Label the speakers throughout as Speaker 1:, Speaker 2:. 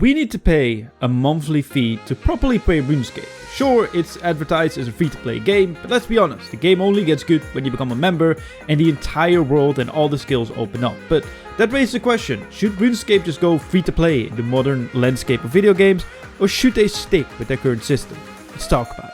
Speaker 1: we need to pay a monthly fee to properly play RuneScape. Sure, it's advertised as a free-to-play game, but let's be honest, the game only gets good when you become a member and the entire world and all the skills open up. But that raises the question, should RuneScape just go free-to-play in the modern landscape of video games, or should they stick with their current system? Let's talk about it.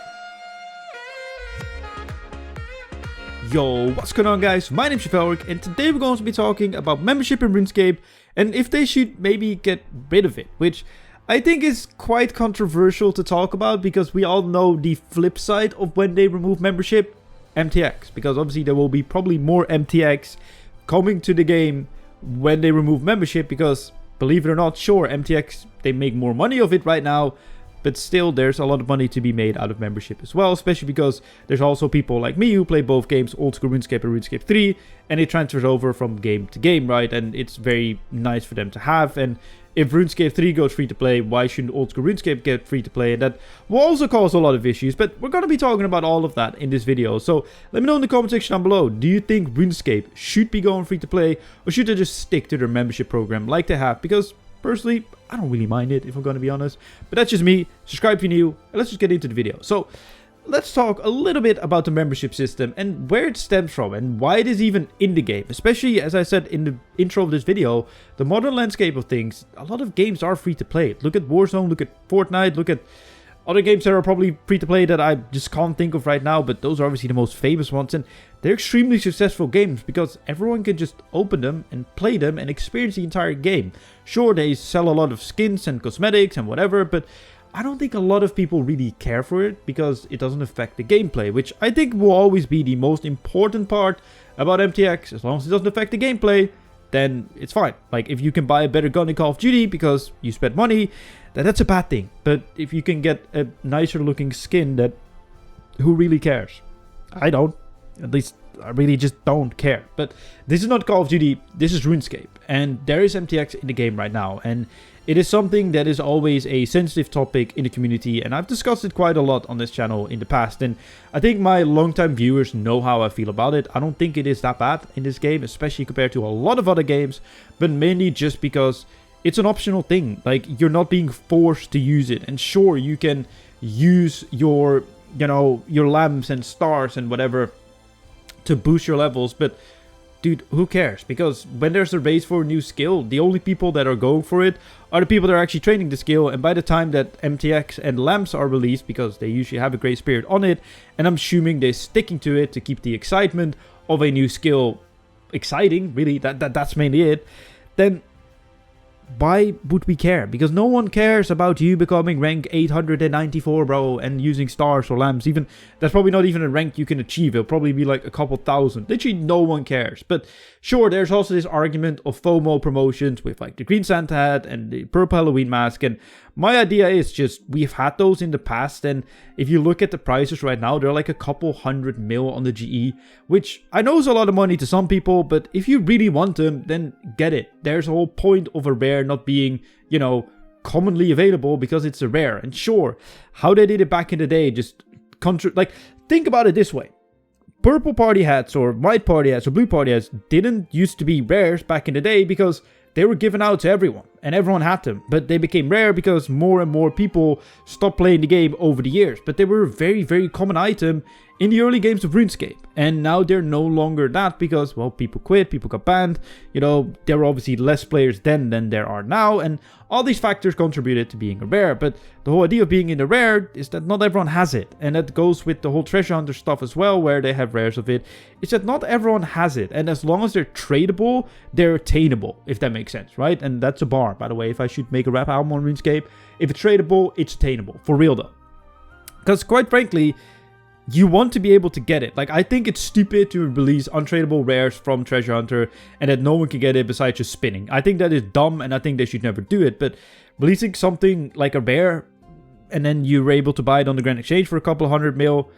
Speaker 1: Yo, what's going on guys? My name's Chevalric and today we're going to be talking about membership in RuneScape and if they should maybe get rid of it, which I think is quite controversial to talk about because we all know the flip side of when they remove membership, MTX, because obviously there will be probably more MTX coming to the game when they remove membership because, believe it or not, sure, MTX, they make more money of it right now, but still there's a lot of money to be made out of membership as well, especially because there's also people like me who play both games, old school RuneScape and RuneScape 3, and it transfers over from game to game, right? And it's very nice for them to have. And if RuneScape 3 goes free to play, why shouldn't old school RuneScape get free to play? And that will also cause a lot of issues, but we're going to be talking about all of that in this video. So let me know in the comment section down below, do you think RuneScape should be going free to play, or should they just stick to their membership program like they have? Because personally, I don't really mind it, if I'm going to be honest. But that's just me. Subscribe if you're new. And let's just get into the video. So, let's talk a little bit about the membership system and where it stems from and why it is even in the game. Especially, as I said in the intro of this video, the modern landscape of things, a lot of games are free to play. Look at Warzone, look at Fortnite, look at other games that are probably free to play that I just can't think of right now, but those are obviously the most famous ones, and they're extremely successful games because everyone can just open them and play them and experience the entire game. Sure, they sell a lot of skins and cosmetics and whatever, but I don't think a lot of people really care for it because it doesn't affect the gameplay, which I think will always be the most important part about MTX. As long as it doesn't affect the gameplay, then it's fine. Like, if you can buy a better gun in Call of Duty because you spent money, then that's a bad thing. But if you can get a nicer looking skin, that who really cares? I don't. At least I really just don't care. But this is not Call of Duty, this is RuneScape. And there is MTX in the game right now. And it is something that is always a sensitive topic in the community. And I've discussed it quite a lot on this channel in the past. And I think my longtime viewers know how I feel about it. I don't think it is that bad in this game, especially compared to a lot of other games. But mainly just because it's an optional thing. Like, you're not being forced to use it. And sure, you can use your, your lamps and stars and whatever to boost your levels, but dude, who cares? Because when there's a race for a new skill, the only people that are going for it are the people that are actually training the skill. And by the time that MTX and lamps are released, because they usually have a great spirit on it, and I'm assuming they're sticking to it to keep the excitement of a new skill exciting, really, that's mainly it, then why would we care? Because no one cares about you becoming rank 894, bro, and using stars or lamps. Even that's probably not even a rank you can achieve. It'll probably be like a couple thousand. Literally no one cares. But sure, there's also this argument of FOMO promotions with like the green Santa hat and the purple Halloween mask. And my idea is just, we've had those in the past, and if you look at the prices right now, they're like a couple $100 mil on the GE, which I know is a lot of money to some people, but if you really want them, then get it. There's a whole point of a rare not being, commonly available because it's a rare. And sure, how they did it back in the day, just think about it this way. Purple party hats or white party hats or blue party hats didn't used to be rares back in the day because they were given out to everyone and everyone had them, but they became rare because more and more people stopped playing the game over the years. But they were a very, very common item in the early games of RuneScape, and now they're no longer that because, well, people quit, people got banned, there were obviously less players then than there are now, and all these factors contributed to being a rare. But the whole idea of being in a rare is that not everyone has it, and that goes with the whole treasure hunter stuff as well, where they have rares of it, is that not everyone has it, and as long as they're tradable, they're attainable, if that makes sense, right? And that's a bar, by the way, if I should make a rap album on RuneScape, if it's tradable, it's attainable, for real though. Because quite frankly, you want to be able to get it. Like, I think it's stupid to release untradeable rares from Treasure Hunter and that no one can get it besides just spinning. I think that is dumb and I think they should never do it. But releasing something like a rare and then you're able to buy it on the Grand Exchange for a couple of $100 mil,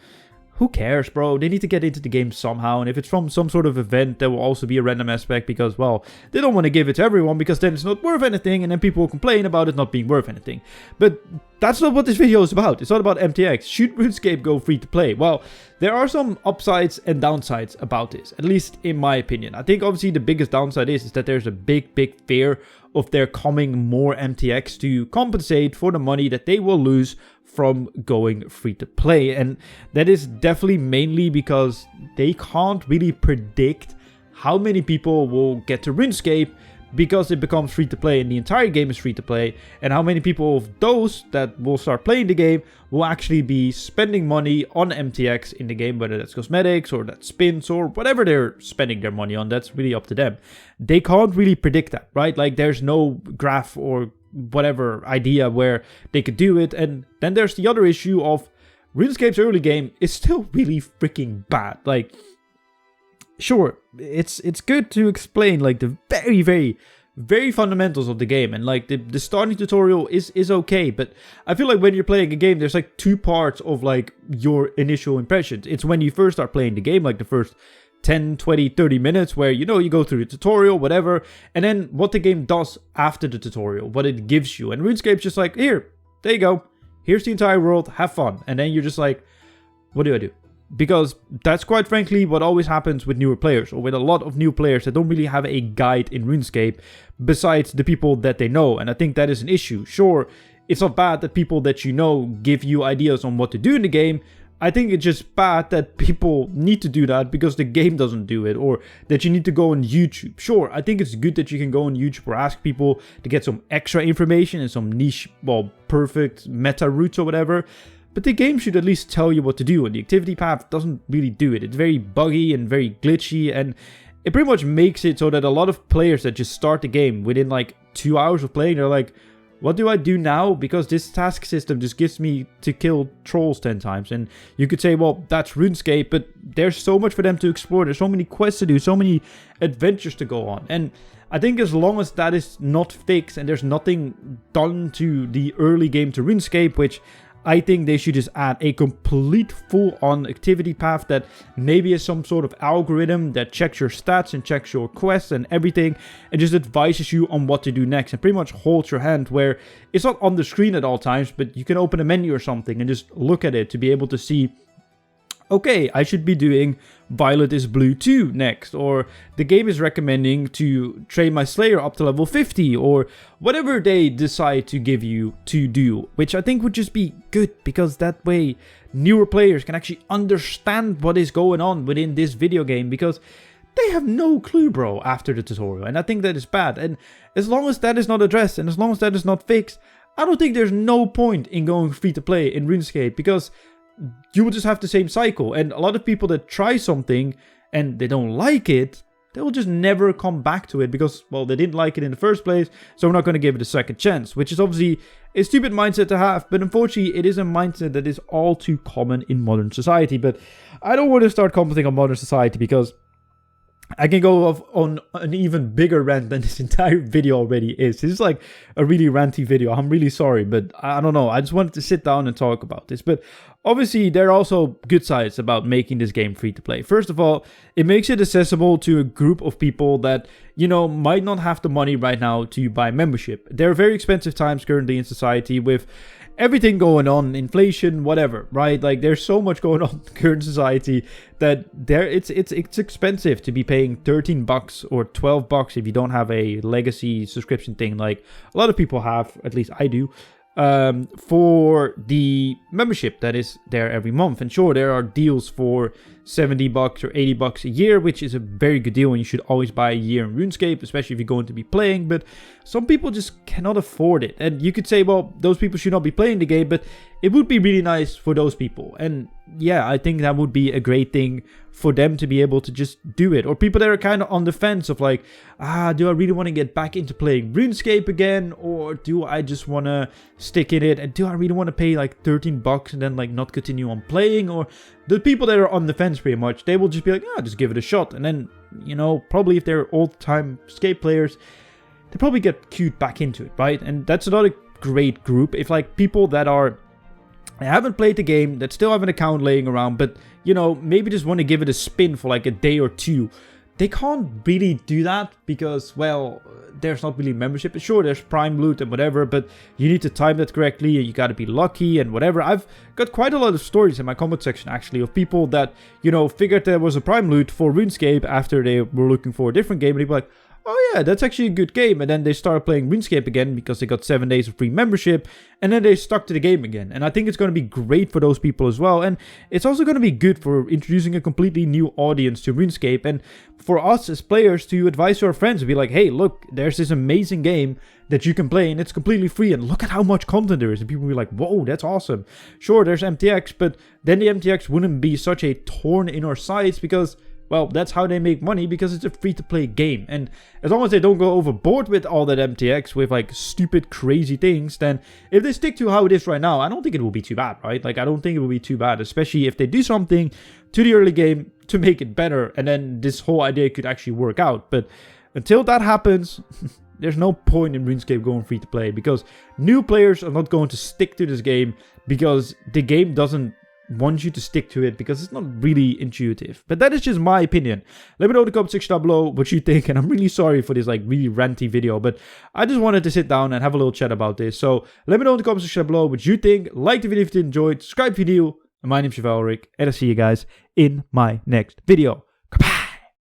Speaker 1: who cares, bro? They need to get into the game somehow. And if it's from some sort of event, there will also be a random aspect because, well, they don't want to give it to everyone because then it's not worth anything. And then people will complain about it not being worth anything. But that's not what this video is about. It's not about MTX. Should RuneScape go free to play? Well, there are some upsides and downsides about this, at least in my opinion. I think obviously the biggest downside is that there's a big fear of there coming more MTX to compensate for the money that they will lose from going free to play. And that is definitely mainly because they can't really predict how many people will get to RuneScape because it becomes free to play and the entire game is free to play, and how many people of those that will start playing the game will actually be spending money on MTX in the game, whether that's cosmetics or that's spins or whatever they're spending their money on. That's really up to them. They can't really predict that, right? Like there's no graph or whatever idea where they could do it. And then there's the other issue of RuneScape's early game is still really freaking bad. Like, sure, it's good to explain like the very fundamentals of the game, and like the starting tutorial is okay, but I feel like when you're playing a game, there's like two parts of like your initial impressions. It's when you first start playing the game, like the first 10, 20, 30 minutes where, you know, you go through the tutorial, whatever, and then what the game does after the tutorial, what it gives you. And RuneScape's just like, here, there you go, here's the entire world, have fun. And then you're just like, what do I do? Because that's quite frankly what always happens with newer players, or with a lot of new players that don't really have a guide in RuneScape besides the people that they know. And I think that is an issue. Sure, it's not bad that people that you know give you ideas on what to do in the game. I think it's just bad that people need to do that because the game doesn't do it, or that you need to go on YouTube. Sure, I think it's good that you can go on YouTube or ask people to get some extra information and some niche, well, perfect meta routes or whatever. But the game should at least tell you what to do, and the activity path doesn't really do it. It's very buggy and very glitchy, and it pretty much makes it so that a lot of players that just start the game within like 2 hours of playing, they're like, what do I do now? Because this task system just gives me to kill trolls 10 times. And you could say, well, that's RuneScape, but there's so much for them to explore. There's so many quests to do, so many adventures to go on. And I think as long as that is not fixed and there's nothing done to the early game to RuneScape, which I think they should just add a complete full-on activity path that maybe is some sort of algorithm that checks your stats and checks your quests and everything, and just advises you on what to do next, and pretty much holds your hand where it's not on the screen at all times, but you can open a menu or something and just look at it to be able to see, okay, I should be doing Violet is Blue 2 next, or the game is recommending to train my Slayer up to level 50, or whatever they decide to give you to do, which I think would just be good, because that way newer players can actually understand what is going on within this video game, because they have no clue, bro, after the tutorial, and I think that is bad. And as long as that is not addressed, and as long as that is not fixed, I don't think there's no point in going free to play in RuneScape, because you will just have the same cycle. And a lot of people that try something and they don't like it, they will just never come back to it because, well, they didn't like it in the first place, so we're not going to give it a second chance, which is obviously a stupid mindset to have, but unfortunately it is a mindset that is all too common in modern society. But I don't want to start commenting on modern society because I can go off on an even bigger rant than this entire video already is. This is like a really ranty video. I'm really sorry, but I don't know. I just wanted to sit down and talk about this. But obviously, there are also good sides about making this game free to play. First of all, it makes it accessible to a group of people that, you know, might not have the money right now to buy membership. There are very expensive times currently in society with everything going on, inflation, whatever, right? Like there's so much going on in current society that it's expensive to be paying $13 or $12 if you don't have a legacy subscription thing like a lot of people have, at least I do, for the membership that is there every month. And sure, there are deals for $70 or $80 a year, which is a very good deal, and you should always buy a year in RuneScape, especially if you're going to be playing. But some people just cannot afford it, and you could say, well, those people should not be playing the game, but it would be really nice for those people. And yeah, I think that would be a great thing for them to be able to just do it. Or people that are kind of on the fence of like, do I really want to get back into playing RuneScape again, or do I just want to stick in it, and do I really want to pay like $13 and then like not continue on playing? Or the people that are on the fence pretty much, they will just be like, just give it a shot. And then, you know, probably if they're old-time Scape players, they probably get cued back into it, right? And that's another great group. If like people that haven't played the game, that still have an account laying around, but, you know, maybe just want to give it a spin for like a day or two, they can't really do that because, well, there's not really membership. Sure, there's prime loot and whatever, but you need to time that correctly and you got to be lucky and whatever. I've got quite a lot of stories in my comment section actually of people that, you know, figured there was a prime loot for RuneScape after they were looking for a different game, and they were like, oh yeah, that's actually a good game. And then they started playing RuneScape again because they got 7 days of free membership. And then they stuck to the game again. And I think it's going to be great for those people as well. And it's also going to be good for introducing a completely new audience to RuneScape. And for us as players to advise to our friends, be like, hey, look, there's this amazing game that you can play and it's completely free. And look at how much content there is. And people will be like, whoa, that's awesome. Sure, there's MTX, but then the MTX wouldn't be such a thorn in our sides because, well, that's how they make money, because it's a free-to-play game. And as long as they don't go overboard with all that MTX, with like stupid, crazy things, then if they stick to how it is right now, I don't think it will be too bad, right? Like, I don't think it will be too bad, especially if they do something to the early game to make it better, and then this whole idea could actually work out. But until that happens, there's no point in RuneScape going free-to-play, because new players are not going to stick to this game, because the game doesn't want you to stick to it, because it's not really intuitive. But that is just my opinion. Let me know in the comment section down below what you think, and I'm really sorry for this like really ranty video, but I just wanted to sit down and have a little chat about this. So let me know in the comment section down below what you think. Like the video if you enjoyed, subscribe if you do, and my name's Ulrich, and I'll see you guys in my next video.